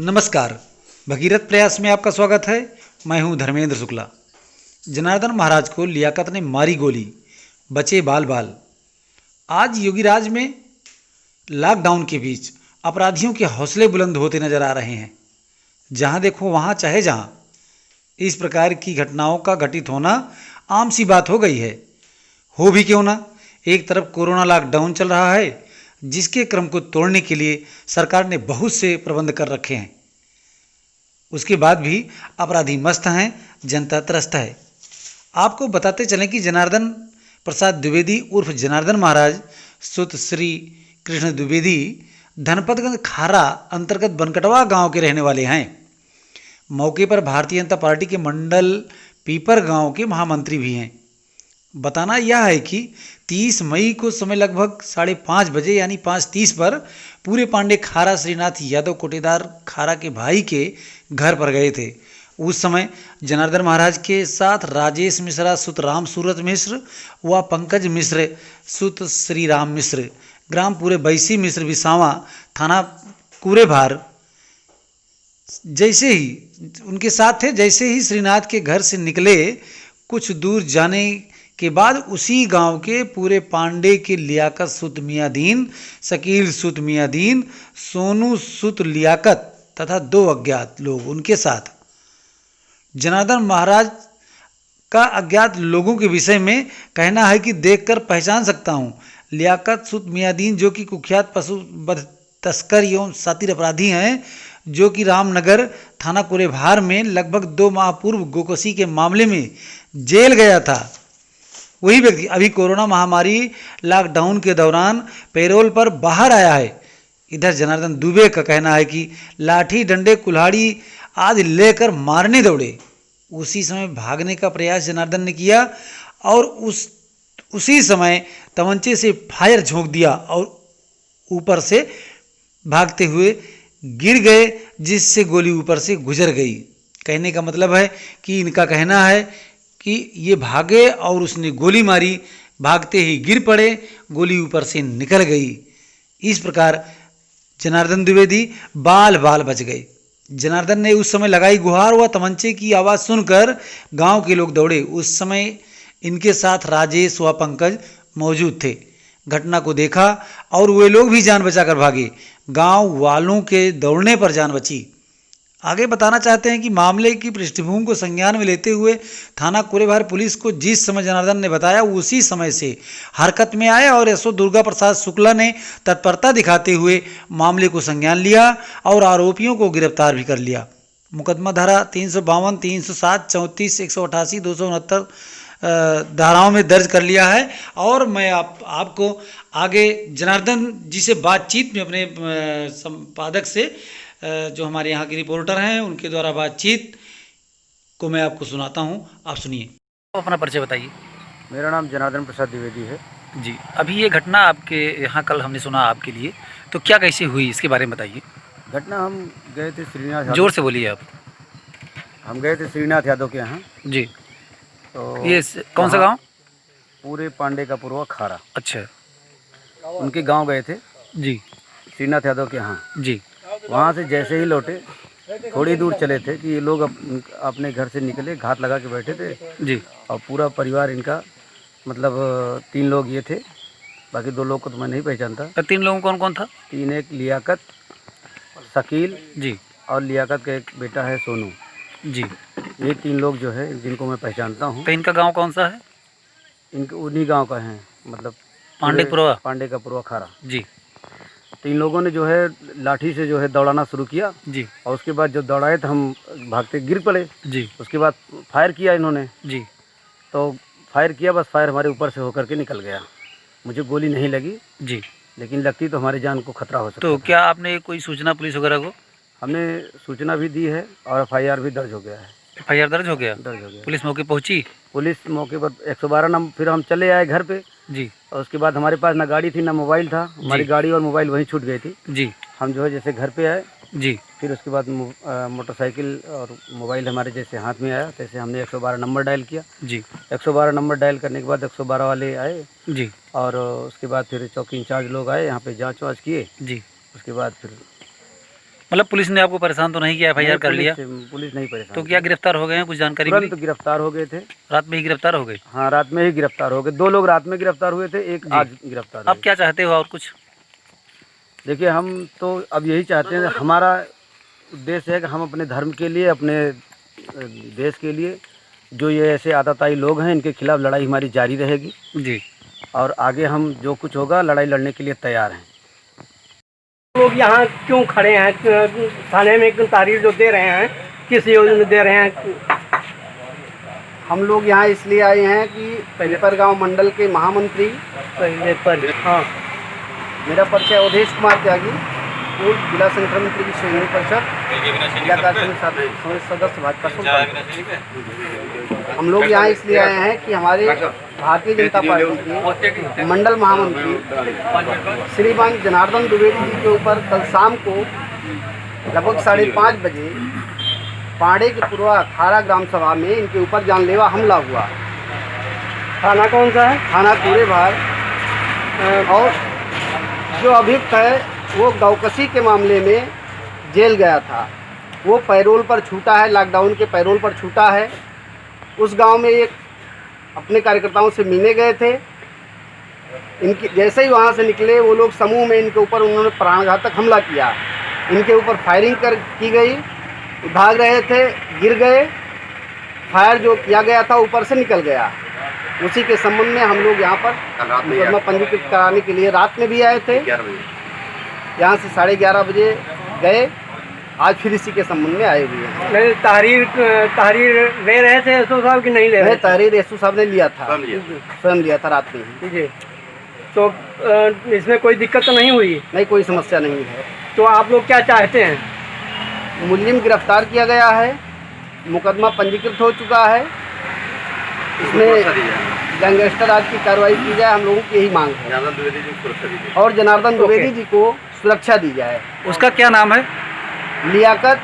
नमस्कार। भगीरथ प्रयास में आपका स्वागत है। मैं हूं धर्मेंद्र शुक्ला। जनार्दन महाराज को लियाकत ने मारी गोली, बचे बाल बाल। आज योगी राज में लॉकडाउन के बीच अपराधियों के हौसले बुलंद होते नजर आ रहे हैं। जहां देखो वहां चाहे जहां इस प्रकार की घटनाओं का घटित होना आम सी बात हो गई है। हो भी क्यों ना, एक तरफ कोरोना लॉकडाउन चल रहा है, जिसके क्रम को तोड़ने के लिए सरकार ने बहुत से प्रबंध कर रखे हैं। उसके बाद भी अपराधी मस्त हैं, जनता त्रस्त है। आपको बताते चलें कि जनार्दन प्रसाद द्विवेदी उर्फ जनार्दन महाराज सुत श्री कृष्ण द्विवेदी धनपतगंज खारा अंतर्गत बनकटवा गांव के रहने वाले हैं। मौके पर भारतीय जनता पार्टी के मंडल पीपर गांव के महामंत्री भी हैं। बताना यह है कि 30 मई को समय लगभग 5:30 बजे यानी 5:30 पर पूरे पांडे खारा श्रीनाथ यादव कोटेदार खारा के भाई के घर पर गए थे। उस समय जनार्दन महाराज के साथ राजेश मिश्रा सुत राम सूरत मिश्र व पंकज मिश्र सुत श्री राम मिश्र ग्राम पूरे बैसी मिश्र बिसावा थाना कुरेभार जैसे ही उनके साथ थे। जैसे ही श्रीनाथ के घर से निकले, कुछ दूर जाने के बाद उसी गांव के पूरे पांडे के लियाकत सुत मियादीन, शकील सुत मियादीन, सोनू सुत लियाकत तथा 2 अज्ञात लोग उनके साथ। जनार्दन महाराज का अज्ञात लोगों के विषय में कहना है कि देखकर पहचान सकता हूं। लियाकत सुत मियादीन जो कि कुख्यात पशु बध तस्कर एवं सातिर अपराधी हैं, जो कि रामनगर थाना कुरेभार में लगभग 2 माह पूर्व गोकशी के मामले में जेल गया था, वही व्यक्ति अभी कोरोना महामारी लॉकडाउन के दौरान पैरोल पर बाहर आया है। इधर जनार्दन दुबे का कहना है कि लाठी डंडे कुल्हाड़ी आदि लेकर मारने दौड़े। उसी समय भागने का प्रयास जनार्दन ने किया और उसी समय तमंचे से फायर झोंक दिया और ऊपर से भागते हुए गिर गए, जिससे गोली ऊपर से गुजर गई। कहने का मतलब है कि इनका कहना है कि ये भागे और उसने गोली मारी, भागते ही गिर पड़े, गोली ऊपर से निकल गई। इस प्रकार जनार्दन द्विवेदी बाल बाल बच गए। जनार्दन ने उस समय लगाई गुहार व तमंचे की आवाज़ सुनकर गांव के लोग दौड़े। उस समय इनके साथ राजेश व पंकज मौजूद थे। घटना को देखा और वे लोग भी जान बचाकर भागे। गांव वालों के दौड़ने पर जान बची। आगे बताना चाहते हैं कि मामले की पृष्ठभूमि को संज्ञान में लेते हुए थाना कुरेभार पुलिस को जिस समय जनार्दन ने बताया, उसी समय से हरकत में आए और एसओ दुर्गा प्रसाद शुक्ला ने तत्परता दिखाते हुए मामले को संज्ञान लिया और आरोपियों को गिरफ्तार भी कर लिया। मुकदमा धारा 352, 307, 34, 188, 269 धाराओं में दर्ज कर लिया है। और मैं आपको आगे जनार्दन जी से बातचीत में अपने संपादक से जो हमारे यहाँ के रिपोर्टर हैं उनके द्वारा बातचीत को मैं आपको सुनाता हूँ, आप सुनिए। अपना परिचय बताइए। मेरा नाम जनार्दन प्रसाद द्विवेदी है जी। अभी ये घटना आपके यहाँ कल हमने सुना आपके लिए, तो क्या कैसे हुई इसके बारे में बताइए। घटना हम गए थे श्रीनाथ यादव। जोर से बोलिए आप। हम गए थे श्रीनाथ यादव के यहाँ जी। तो ये कौन सा गांव? पूरे पांडे का पूर्वा खारा। अच्छा। उनके गांव गए थे जी। श्रीनाथ यादव के यहाँ। जी। वहाँ से जैसे ही लौटे, थोड़ी दूर चले थे कि ये लोग अपने घर से निकले, घात लगा के बैठे थे जी। और पूरा परिवार इनका, मतलब 3 लोग ये थे, बाकी 2 लोग को तो मैं नहीं पहचानता। तो 3 लोगों कौन कौन था? 3, एक लियाकत, शकील जी और लियाकत का एक बेटा है सोनू जी। ये 3 लोग जो है जिनको मैं पहचानता हूँ। तो इनका गांव कौन सा है? इनके उन्हीं गांव का है, मतलब पांडे का पूर्वा खारा। जी। तो इन लोगों ने जो है लाठी से जो है दौड़ाना शुरू किया जी। और उसके बाद जब दौड़ाए तो हम भागते गिर पड़े। जी। उसके बाद फायर किया इन्होंने। जी। तो फायर किया, बस फायर हमारे ऊपर से होकर के निकल गया। मुझे गोली नहीं लगी जी। लेकिन लगती तो हमारी जान को खतरा हो सकता तो था। क्या आपने कोई सूचना पुलिस वगैरह को? हमने सूचना भी दी है और FIR भी दर्ज हो गया है। FIR दर्ज हो गया? दर्ज हो गया। पुलिस मौके पहुंची? पुलिस मौके पर 112 नंबर, फिर हम चले आए घर पे। जी। और उसके बाद हमारे पास ना गाड़ी थी ना मोबाइल था। हमारी गाड़ी और मोबाइल वहीं छूट गई थी। जी। हम जो है जैसे घर पे आए, जी। फिर उसके बाद मोटरसाइकिल और मोबाइल हमारे जैसे हाथ में आया, तैसे हमने 112 नंबर डायल किया। जी। 112 नंबर डायल करने के बाद 112 वाले आए। जी। और उसके बाद फिर चौकी इंचार्ज लोग आए, यहाँ पे जांच वाँच किए। जी। उसके बाद फिर मतलब पुलिस ने आपको परेशान तो नहीं किया, FIR कर लिया? पुलिस नहीं परेशान। तो क्या गिरफ्तार हो गए हैं, कुछ जानकारी मिली? तुरंत गिरफ्तार हो गए थे। रात में ही गिरफ्तार हो गए? हाँ, रात में ही गिरफ्तार हो गए। 2 लोग रात में गिरफ्तार हुए थे, एक जी। आज गिरफ्तार आप हुए। क्या चाहते हो और कुछ? देखिए, हम तो अब यही चाहते हैं, हमारा उद्देश्य है कि हम अपने धर्म के लिए, अपने देश के लिए, जो ये ऐसे आतताई लोग हैं, इनके खिलाफ लड़ाई हमारी जारी रहेगी जी। और आगे हम जो कुछ होगा लड़ाई लड़ने के लिए तैयार हैं। लोग यहाँ क्यों खड़े हैं? थाने में तहरीर जो दे रहे हैं, किस योजना में दे रहे हैं? हम लोग यहाँ इसलिए आए हैं कि पेपर मंडल के महामंत्री पहले पर हाँ, मेरा परिचय अवधेश कुमार त्यागी, पूर्व जिला संगठन मंत्री की श्रेणी परिषद, जिला कार्यसमिति सदस्य भाजपा सुल्तानपुर। हम लोग यहाँ इसलिए आए हैं कि हमारे भारतीय जनता पार्टी के मंडल महामंत्री श्रीमान जनार्दन द्विवेदी जी के ऊपर कल शाम को लगभग 5:30 बजे पांडे के पूर्वा खारा ग्राम सभा में इनके ऊपर जानलेवा हमला हुआ। थाना कौन सा है? थाना कूड़े भार। और जो अभियुक्त है वो गौकसी के मामले में जेल गया था, वो पैरोल पर छूटा है, लॉकडाउन के पैरोल पर छूटा है। उस गांव में एक अपने कार्यकर्ताओं से मिलने गए थे। इनकी जैसे ही वहां से निकले वो लोग समूह में इनके ऊपर उन्होंने प्राणघातक हमला किया। इनके ऊपर फायरिंग की गई, भाग रहे थे, गिर गए। फायर जो किया गया था ऊपर से निकल गया। उसी के संबंध में हम लोग यहाँ पर मुकदमा पंजीकृत कराने के लिए रात में भी आए थे। यहाँ से 11:30 बजे गए, आज फिर इसी के संबंध में आए हुए हैं। नहीं, तहरीर ले रहे थे एसओ साहब कि नहीं ले रहे? तहरीर एसओ साहब ने लिया था, स्वयं लिया था रात में ही। जी। तो इसमें कोई दिक्कत तो नहीं हुई? नहीं, कोई समस्या नहीं है। तो आप लोग क्या चाहते हैं? मुलजिम गिरफ्तार किया गया है, मुकदमा पंजीकृत हो चुका है, इसमें गैंगस्टर राज की कार्रवाई की जाए, हम लोगों की यही मांग है। और जनार्दन द्विवेदी जी को सुरक्षा दी जाए। उसका क्या नाम है? लियाकत,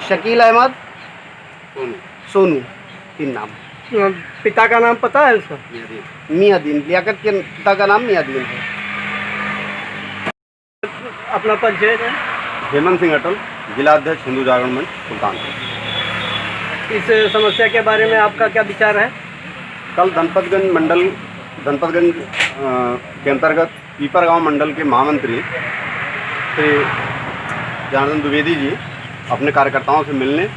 शकील अहमद, सोनू, 3 नाम। पिता का नाम पता है उसका? मियादीन। लियाकत के पिता का नाम मियादीन है। अपना परिचय दें। हेमंत सिंह अटल, जिला अध्यक्ष हिंदू जागरण मंच सुल्तानपुर। इस समस्या के बारे में आपका क्या विचार है? कल धनपतगंज के अंतर्गत पीपरगांव मंडल के महामंत्री श्री जनार्दन द्विवेदी जी अपने कार्यकर्ताओं से मिलने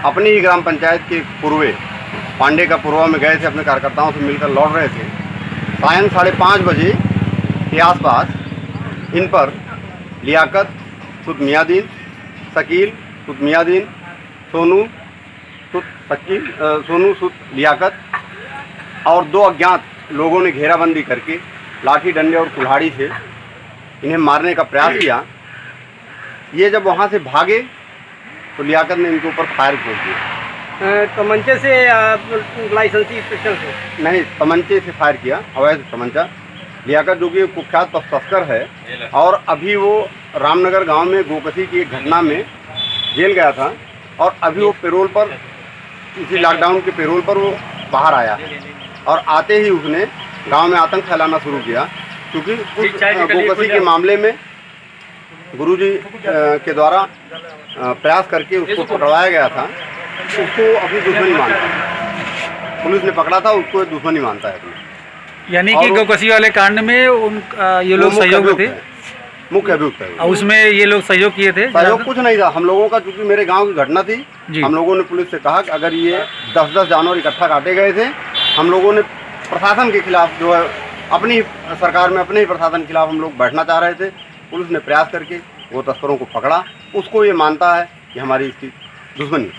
अपनी ही ग्राम पंचायत के पूर्वे पांडे का पूर्वा में गए थे। अपने कार्यकर्ताओं से मिलकर लौट रहे थे। सायं 5:30 बजे के आसपास इन पर लियाकत सुत मियादीन, शकील सुत मियादीन, सोनू सुत लियाकत और 2 अज्ञात लोगों ने घेराबंदी करके लाठी डंडे और कुल्हाड़ी से इन्हें मारने का प्रयास किया। ये जब वहाँ से भागे तो लियाकत ने इनके ऊपर फायर खोल दिया। तमंचे से या लाइसेंसी पिस्टल से? नहीं, तमंचे से फायर किया, अवैध तमंचा। लियाकत जो कि कुख्यात तस्कर है और अभी वो रामनगर गांव में गोकसी की एक घटना में जेल गया था और अभी वो पैरोल पर, इसी लॉकडाउन के पैरोल पर वो बाहर आया और आते ही उसने गांव में आतंक फैलाना शुरू किया। क्योंकि उस गोकसी के मामले में गुरुजी के द्वारा प्रयास करके उसको पकड़वाया गया था, उसको अभी दुश्मनी मानता है। पुलिस ने पकड़ा था, उसको दुश्मनी मानता है। यानी कि गौकसी वाले कांड में ये लोग सहयोग थे, मुख्य अभियुक्त है। और उसमें ये लोग सहयोग किए थे? सहयोग कुछ नहीं था हम लोगों का, क्योंकि मेरे गांव की घटना थी। हम लोगों ने पुलिस से कहा कि अगर ये 10-10 जानवर इकट्ठा काटे गए थे, हम लोगों ने प्रशासन के खिलाफ जो है अपनी सरकार में अपने ही प्रशासन के खिलाफ हम लोग बैठना चाह रहे थे। पुलिस ने प्रयास करके वो तस्करों को पकड़ा। उसको ये मानता है कि हमारी इसकी दुश्मनी।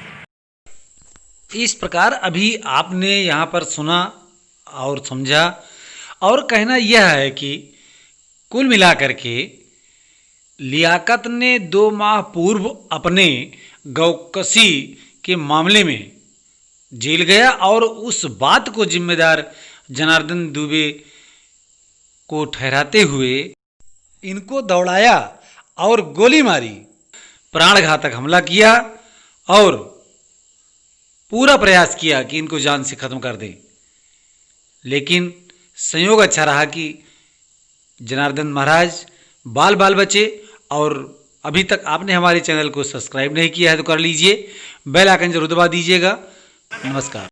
इस प्रकार अभी आपने यहाँ पर सुना और समझा, और कहना यह है कि कुल मिलाकर के लियाकत ने 2 माह पूर्व अपने गौकसी के मामले में जेल गया और उस बात को जिम्मेदार जनार्दन दुबे को ठहराते हुए इनको दौड़ाया और गोली मारी, प्राणघातक हमला किया और पूरा प्रयास किया कि इनको जान से खत्म कर दें। लेकिन संयोग अच्छा रहा कि जनार्दन महाराज बाल बचे और अभी तक आपने हमारे चैनल को सब्सक्राइब नहीं किया है तो कर लीजिए, बेल आइकन जरूर दबा दीजिएगा। नमस्कार।